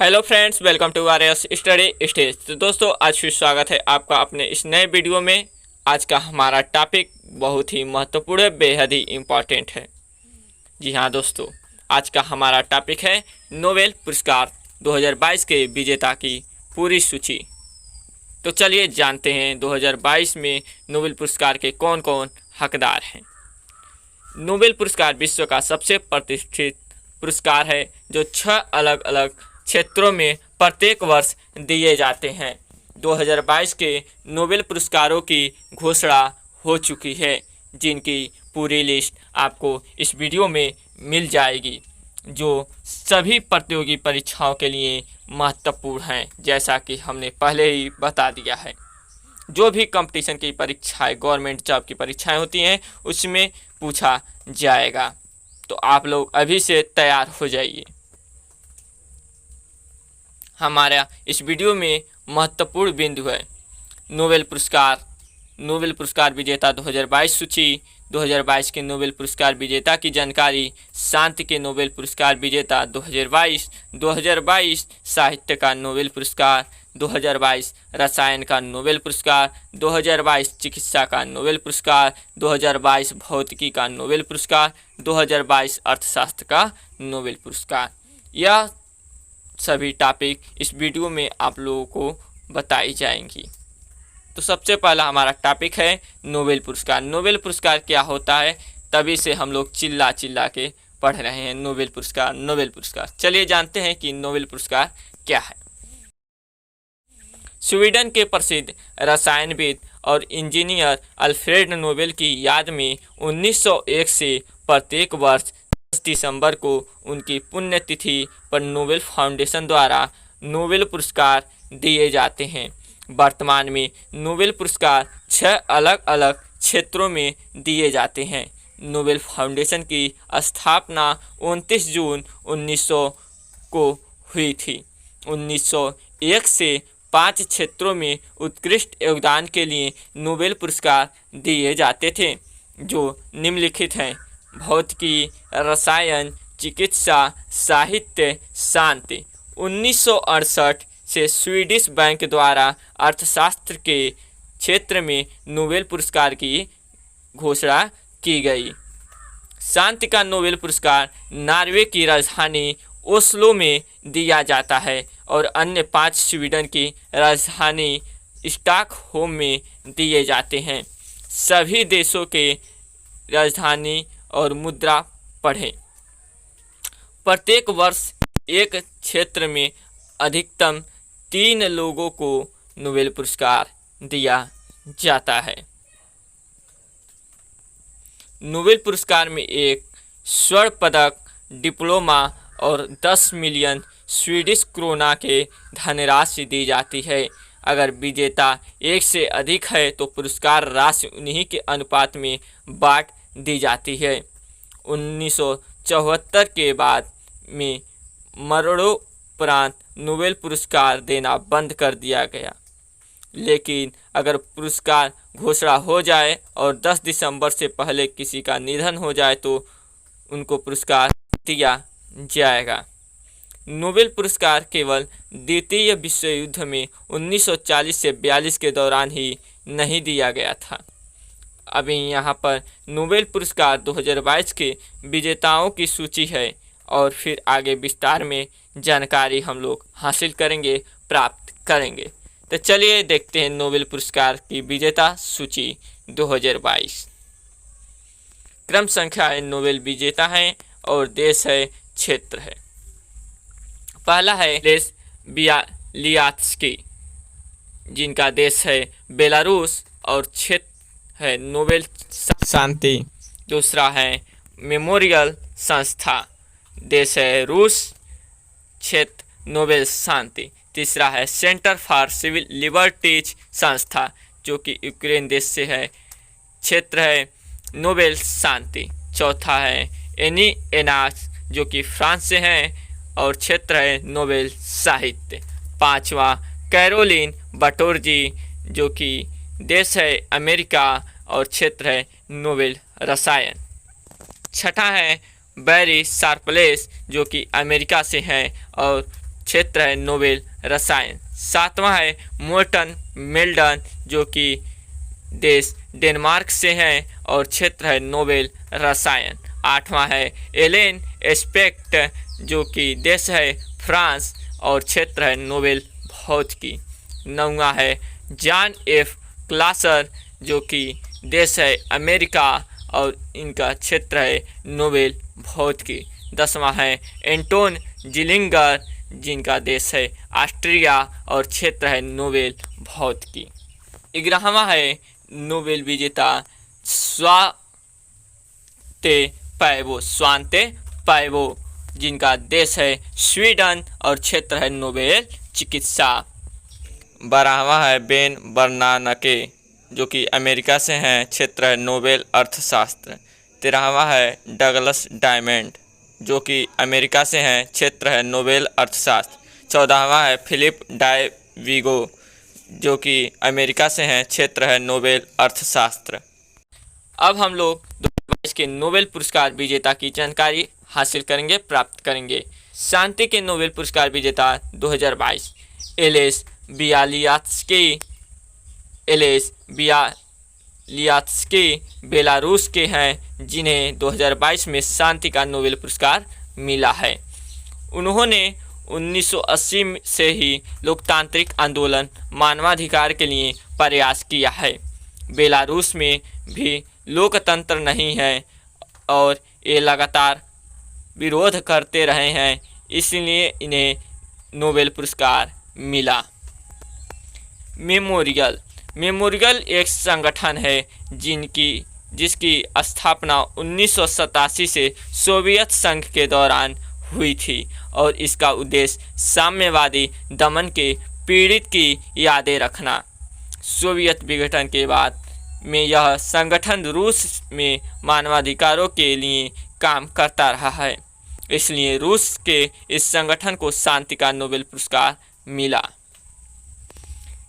Hello friends, welcome to R S study stage. तो दोस्तों, आज फिर स्वागत है आपका अपने इस नए वीडियो में। आज का हमारा टॉपिक बहुत ही महत्वपूर्ण है, बेहद ही इम्पॉर्टेंट है। जी हाँ दोस्तों, आज का हमारा टॉपिक है नोबेल पुरस्कार 2022 के विजेता की पूरी सूची। तो चलिए जानते हैं 2022 में नोबेल पुरस्कार के कौन कौन हकदार हैं। नोबेल पुरस्कार विश्व का सबसे प्रतिष्ठित पुरस्कार है जो 6 अलग अलग क्षेत्रों में प्रत्येक वर्ष दिए जाते हैं। 2022 के नोबेल पुरस्कारों की घोषणा हो चुकी है, जिनकी पूरी लिस्ट आपको इस वीडियो में मिल जाएगी, जो सभी प्रतियोगी परीक्षाओं के लिए महत्वपूर्ण हैं। जैसा कि हमने पहले ही बता दिया है, जो भी कंपटीशन की परीक्षाएं, गवर्नमेंट जॉब की परीक्षाएं होती हैं, उसमें पूछा जाएगा। तो आप लोग अभी से तैयार हो जाइए। हमारा इस वीडियो में महत्वपूर्ण बिंदु है नोबेल पुरस्कार विजेता 2022 सूची, 2022 के नोबेल पुरस्कार विजेता की जानकारी, शांति के नोबेल पुरस्कार विजेता 2022 साहित्य का नोबेल पुरस्कार 2022, रसायन का नोबेल पुरस्कार 2022, चिकित्सा का नोबेल पुरस्कार 2022, भौतिकी का नोबेल पुरस्कार 2022, अर्थशास्त्र का नोबेल पुरस्कार। यह सभी टॉपिक इस वीडियो में आप लोगों को बताई जाएंगी। तो सबसे पहला हमारा टॉपिक है नोबेल पुरस्कार। नोबेल पुरस्कार क्या होता है, तभी से हम लोग चिल्ला चिल्ला के पढ़ रहे हैं नोबेल पुरस्कार। चलिए जानते हैं कि नोबेल पुरस्कार क्या है। स्वीडन के प्रसिद्ध रसायनविद और इंजीनियर अल्फ्रेड नोबेल की याद में 1901 से प्रत्येक वर्ष 10 दिसंबर को उनकी पुण्यतिथि पर नोबेल फाउंडेशन द्वारा नोबेल पुरस्कार दिए जाते हैं। वर्तमान में नोबेल पुरस्कार 6 अलग अलग क्षेत्रों में दिए जाते हैं। नोबेल फाउंडेशन की स्थापना 29 जून 1900 को हुई थी। 1901 से 5 क्षेत्रों में उत्कृष्ट योगदान के लिए नोबेल पुरस्कार दिए जाते थे, जो निम्नलिखित हैं: भौतिकी, रसायन, चिकित्सा, साहित्य, शांति। 1968 से स्वीडिश बैंक द्वारा अर्थशास्त्र के क्षेत्र में नोबेल पुरस्कार की घोषणा की गई। शांति का नोबेल पुरस्कार नॉर्वे की राजधानी ओस्लो में दिया जाता है और अन्य 5 स्वीडन की राजधानी स्टॉकहोम में दिए जाते हैं। सभी देशों के राजधानी और मुद्रा पढ़ें। प्रत्येक वर्ष एक क्षेत्र में अधिकतम 3 लोगों को नोबेल पुरस्कार दिया जाता है। नोबेल पुरस्कार में एक स्वर्ण पदक, डिप्लोमा और 10 मिलियन स्वीडिश क्रोना के धनराशि दी जाती है। अगर विजेता एक से अधिक है तो पुरस्कार राशि उन्हीं के अनुपात में बांट दी जाती है। 1974 के बाद में मरणोपरांत नोबेल पुरस्कार देना बंद कर दिया गया, लेकिन अगर पुरस्कार घोषणा हो जाए और 10 दिसंबर से पहले किसी का निधन हो जाए तो उनको पुरस्कार दिया जाएगा। नोबेल पुरस्कार केवल द्वितीय विश्व युद्ध में 1940 से 42 के दौरान ही नहीं दिया गया था। अभी यहाँ पर नोबेल पुरस्कार 2022 के विजेताओं की सूची है और फिर आगे विस्तार में जानकारी हम लोग हासिल करेंगे, प्राप्त करेंगे। तो चलिए देखते हैं नोबेल पुरस्कार की विजेता सूची 2022। क्रम संख्या है, नोबेल विजेता हैं और देश है, क्षेत्र है। पहला है लेस बियालियात्स्की, जिनका देश है बेलारूस और क्षेत्र है नोबेल शांति। दूसरा है मेमोरियल संस्था, देश है रूस, क्षेत्र नोबेल शांति। तीसरा है सेंटर फॉर सिविल लिबर्टीज संस्था, जो कि यूक्रेन देश से है, क्षेत्र है नोबेल शांति। चौथा है एनी एनास, जो कि फ्रांस से है और क्षेत्र है नोबेल साहित्य। पांचवा कैरोलिन बटोरजी, जो कि देश है अमेरिका और क्षेत्र है नोबेल रसायन। छठा है बैरी शार्पलेस, जो कि अमेरिका से हैं और क्षेत्र है नोबेल रसायन। 7वां है मोर्टन मेल्डन, जो कि देश डेनमार्क से हैं और क्षेत्र है नोबेल रसायन। 8वां है एलेन एस्पेक्ट, जो कि देश है फ्रांस और क्षेत्र है नोबेल भौतिकी। 9वां है जॉन एफ क्लासर, जो कि देश है अमेरिका और इनका क्षेत्र है नोबेल भौतिकी। 10वां है एंटोन जिलिंगर, जिनका देश है ऑस्ट्रिया और क्षेत्र है नोबेल भौतिकी। 11वां है नोबेल विजेता स्वांते पैवो, जिनका देश है स्वीडन और क्षेत्र है नोबेल चिकित्सा। 12वां है बेन बर्नानके, जो कि अमेरिका से हैं, क्षेत्र है नोबेल अर्थशास्त्र। 13वां है डगलस डायमंड, जो कि अमेरिका से हैं, क्षेत्र है नोबेल अर्थशास्त्र। 14वां है फिलिप डायविगो, जो कि अमेरिका से हैं, क्षेत्र है नोबेल अर्थशास्त्र। अब हम लोग 2022 के नोबेल पुरस्कार विजेता की जानकारी हासिल करेंगे, प्राप्त करेंगे। शांति के नोबेल पुरस्कार विजेता 2022 एलेस बियालियात्स्की बेलारूस के हैं, जिन्हें 2022 में शांति का नोबेल पुरस्कार मिला है। उन्होंने 1980 से ही लोकतांत्रिक आंदोलन मानवाधिकार के लिए प्रयास किया है। बेलारूस में भी लोकतंत्र नहीं है और ये लगातार विरोध करते रहे हैं, इसलिए इन्हें नोबेल पुरस्कार मिला। मेमोरियल एक संगठन है जिसकी स्थापना 1987 से सोवियत संघ के दौरान हुई थी और इसका उद्देश्य साम्यवादी दमन के पीड़ित की यादें रखना। सोवियत विघटन के बाद में यह संगठन रूस में मानवाधिकारों के लिए काम करता रहा है, इसलिए रूस के इस संगठन को शांति का नोबेल पुरस्कार मिला।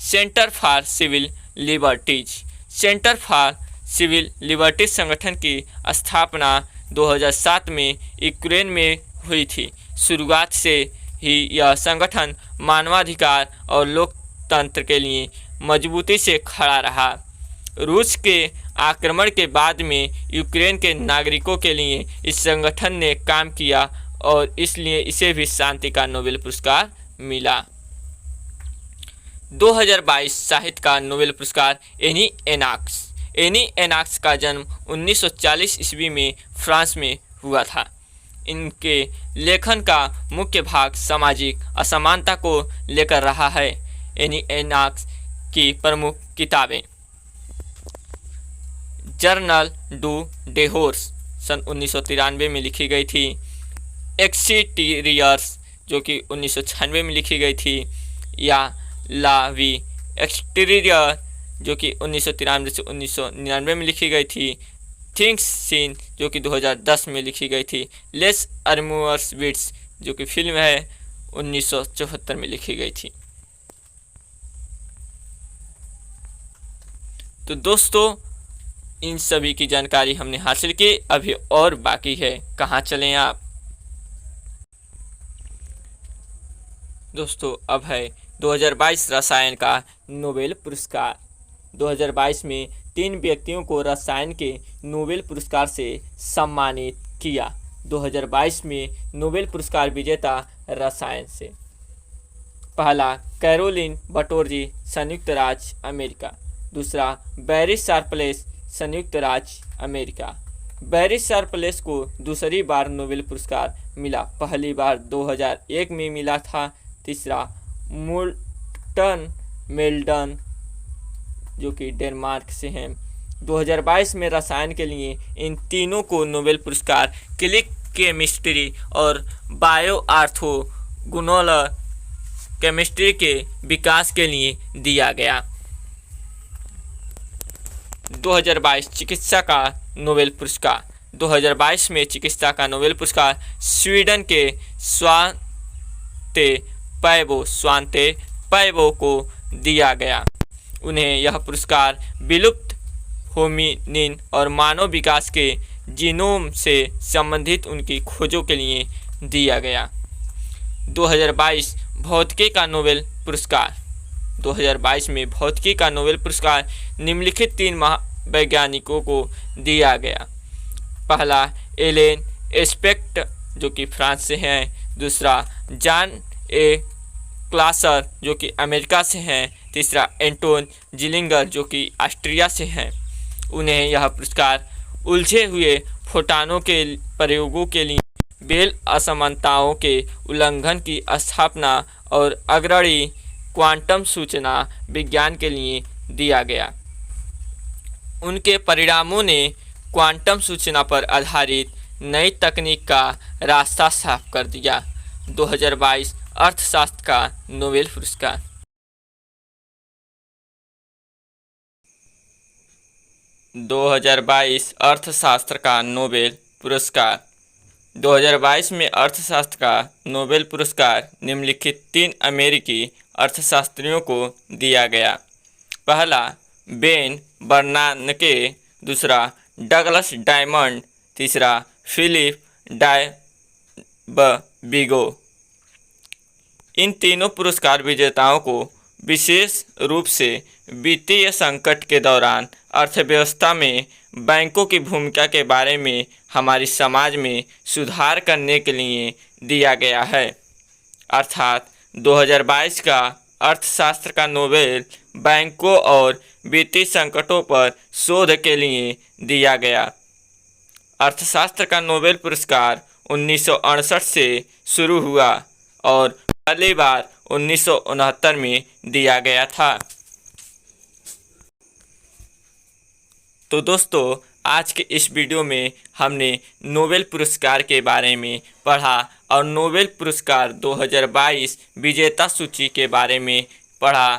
सेंटर फॉर सिविल लिबर्टीज संगठन की स्थापना 2007 में यूक्रेन में हुई थी। शुरुआत से ही यह संगठन मानवाधिकार और लोकतंत्र के लिए मजबूती से खड़ा रहा। रूस के आक्रमण के बाद में यूक्रेन के नागरिकों के लिए इस संगठन ने काम किया और इसलिए इसे भी शांति का नोबेल पुरस्कार मिला। 2022 साहित्य का नोबेल पुरस्कार एनी एनाक्स का जन्म 1940 ईस्वी में फ्रांस में हुआ था। इनके लेखन का मुख्य भाग सामाजिक असमानता को लेकर रहा है। एनी एनाक्स की प्रमुख किताबें जर्नल डू डेहोर्स सन 1993 में लिखी गई थी, एक्सटीरियर्स जो कि 1996 में लिखी गई थी, या ला वी एक्सटीरियर जो कि 1993 से 1999 में लिखी गई थी, थिंग्स सीन जो कि 2010 में लिखी गई थी, लेस अर्म्यूअर्स विट्स जो कि फिल्म है 1974 में लिखी गई थी। तो दोस्तों इन सभी की जानकारी हमने हासिल की, अभी और बाकी है, कहाँ चलें आप। दोस्तों अब है 2022 रसायन का नोबेल पुरस्कार। 2022 में 3 व्यक्तियों को रसायन के नोबेल पुरस्कार से सम्मानित किया। 2022 में नोबेल पुरस्कार विजेता रसायन से पहला कैरोलिन बटोरजी संयुक्त राज्य अमेरिका, दूसरा बैरी शार्पलेस संयुक्त राज्य अमेरिका। बैरी शार्पलेस को दूसरी बार नोबेल पुरस्कार मिला, पहली बार 2001 में मिला था। तीसरा मोर्टन मेल्डन जो कि डेनमार्क से हैं। 2022 में रसायन के लिए इन तीनों को नोबेल पुरस्कार क्लिक केमिस्ट्री और बायो ऑर्थोगोनल केमिस्ट्री के विकास के लिए दिया गया। 2022 चिकित्सा का नोबेल पुरस्कार। 2022 में चिकित्सा का नोबेल पुरस्कार स्वीडन के स्वांते पैवो को दिया गया। उन्हें यह पुरस्कार विलुप्त होमिनिन और मानव विकास के जीनोम से संबंधित उनकी खोजों के लिए दिया गया। 2022 भौतिकी का नोबेल पुरस्कार। 2022 में भौतिकी का नोबेल पुरस्कार निम्नलिखित 3 महावैज्ञानिकों को दिया गया। पहला एलेन एस्पेक्ट जो कि फ्रांस से हैं, दूसरा जॉन ए क्लासर जो कि अमेरिका से हैं, तीसरा एंटोन जिलिंगर जो कि ऑस्ट्रिया से हैं। उन्हें यह पुरस्कार उलझे हुए फोटॉनों के प्रयोगों के लिए बेल असमानताओं के उल्लंघन की स्थापना और अग्रणी क्वांटम सूचना विज्ञान के लिए दिया गया। उनके परिणामों ने क्वांटम सूचना पर आधारित नई तकनीक का रास्ता साफ कर दिया। 2022 अर्थशास्त्र का नोबेल पुरस्कार। 2022 अर्थशास्त्र का नोबेल पुरस्कार। 2022 में अर्थशास्त्र का नोबेल पुरस्कार निम्नलिखित 3 अमेरिकी अर्थशास्त्रियों को दिया गया। पहला बेन बर्नानके, दूसरा डगलस डायमंड, तीसरा फिलिप डायबबिगो। इन तीनों पुरस्कार विजेताओं को विशेष रूप से वित्तीय संकट के दौरान अर्थव्यवस्था में बैंकों की भूमिका के बारे में हमारी समाज में सुधार करने के लिए दिया गया है। अर्थात 2022 का अर्थशास्त्र का नोबेल बैंकों और वित्तीय संकटों पर शोध के लिए दिया गया। अर्थशास्त्र का नोबेल पुरस्कार 1968 से शुरू हुआ और पहली बार 1969 में दिया गया था। तो दोस्तों, आज के इस वीडियो में हमने नोबेल पुरस्कार के बारे में पढ़ा और नोबेल पुरस्कार 2022 विजेता सूची के बारे में पढ़ा।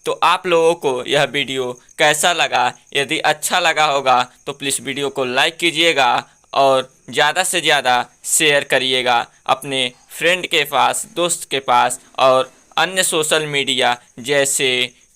तो आप लोगों को यह वीडियो कैसा लगा? यदि अच्छा लगा होगा तो प्लीज़ वीडियो को लाइक कीजिएगा और ज़्यादा से ज़्यादा शेयर करिएगा अपने फ्रेंड के पास, दोस्त के पास, और अन्य सोशल मीडिया जैसे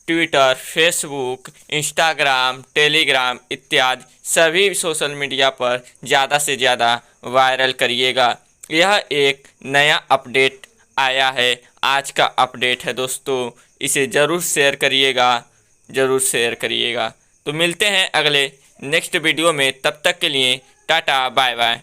ट्विटर, फेसबुक, इंस्टाग्राम, टेलीग्राम इत्यादि सभी सोशल मीडिया पर ज़्यादा से ज़्यादा वायरल करिएगा। यह एक नया अपडेट आया है, आज का अपडेट है दोस्तों, इसे ज़रूर शेयर करिएगा, ज़रूर शेयर करिएगा। तो मिलते हैं अगले नेक्स्ट वीडियो में, तब तक के लिए टाटा बाय बाय।